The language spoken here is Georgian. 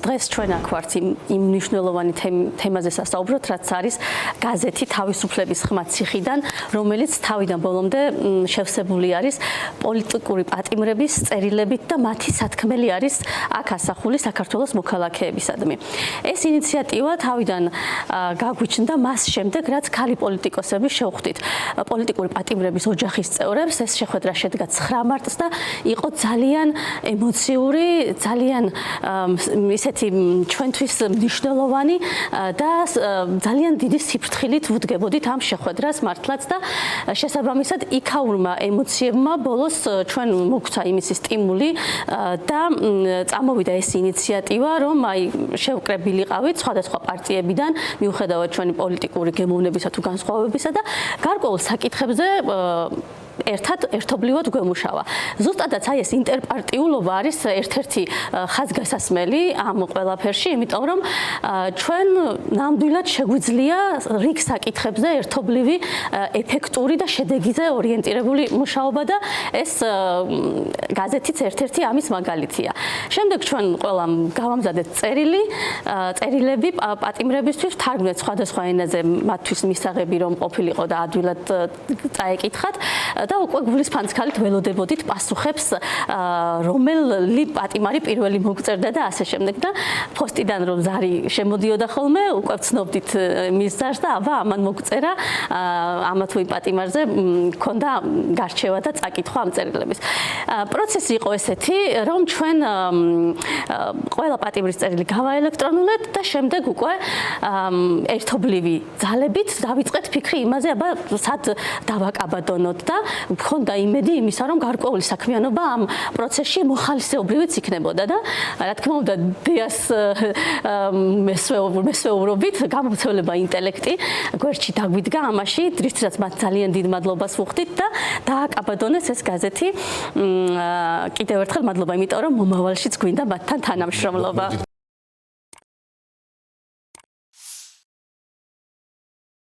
დღეს ჩვენ აქ ვართ იმ მნიშვნელოვანი თემაზე სასაუბროთ, რაც არის გაზეთი თავისუფლების ხმა ციხიდან, რომელიც თავიდან ბოლომდე შევსებული არის პოლიტიკური პატიმრების წერილებით და მათი სათქმელი არის აქ ასახული საქართველოს მოქალაქეებისადმი. ეს ინიციატივა თავიდან გაგვიჩნდა მას შემდეგ, რაც ქალი პოლიტიკოსები შევხვდით პოლიტიკური პატიმრების ოჯახის წევრებს. ეს შეხვედრა შედგა 9 მარტს და იყო ძალიან ემოციური, ძალიან ისეთი ჩვენთვის მნიშვნელოვანი და ძალიან დიდი სიფრთხილით ვუდგებოდით ამ შეხვედრას მართლაც და შესაბამისად იქაურმა ემოციებმა ბოლოს ჩვენ მოგვცა იმისი სტიმული და წამოვიდა ეს ინიციატივა, რომ შევკრებილიყავით სხვადასხვა პარტიებიდან, მიუხედავად ჩვენი პოლიტიკური გემოვნებისა თუ განსხვავებისა და გარკვეულ საკითხებზე ერთობლივად გვემუშავა. ზუსტადაც ეს ინტერპარტიულობა არის ერთ-ერთი ხაზგასასმელი ამ ყველაფერში, იმიტომ რომ ჩვენ ნამდვილად შეგვიძლია რიგ საკითხებზე ერთობლივი, ეფექტური და შედეგიზე ორიენტირებული მუშაობა და ეს გაზეთიც ერთ-ერთი ამის მაგალითია. შემდეგ ჩვენ ყველამ გავამზადეთ წერილები პატიმრებისთვის, ვთარგმნეთ სხვადასხვა ენაზე მათთვის მისაღები რომ ყოფილიყო და ადვილად წაეკითხათ. და უკვე გულისფანცქალით ველოდებოდით პასუხებს, რომელი პატიმარი პირველი მოგწერდა და ასე შემდეგ და ფოსტიდან რომ ზარი შემოდიოდა ხოლმე, უკვე ვცნობდით მის ზარს და აბა ამან მოგწერა, ამა თუ იმ პატიმარზე მქონდა გარჩევა და წაკითხვა ამ წერილების. პროცესი იყო ესეთი, რომ ჩვენ ყველა პატიმრის წერილი გავაელექტრონულეთ და შემდეგ უკვე ერთობლივი ძალებით დავიწყეთ ფიქრი იმაზე, აბა სად დავაკაბადონოთ და მქონდა იმედი იმისა, რომ გარკვეული საქმიანობა ამ პროცესში მოხალისეობრივიც იქნებოდა და რა თქმა უნდა დიას მესვეურობით გამოცხელება ინტელექტი გვერდში დაგვიდგა ამაში, რითაც მათ ძალიან დიდ მადლობას ვუხდით და დააკაბადონეს ეს გაზეთი. კიდევ ერთხელ მადლობა, იმიტომ რომ მომავალშიც გვინდა მათთან თანამშრომლობა.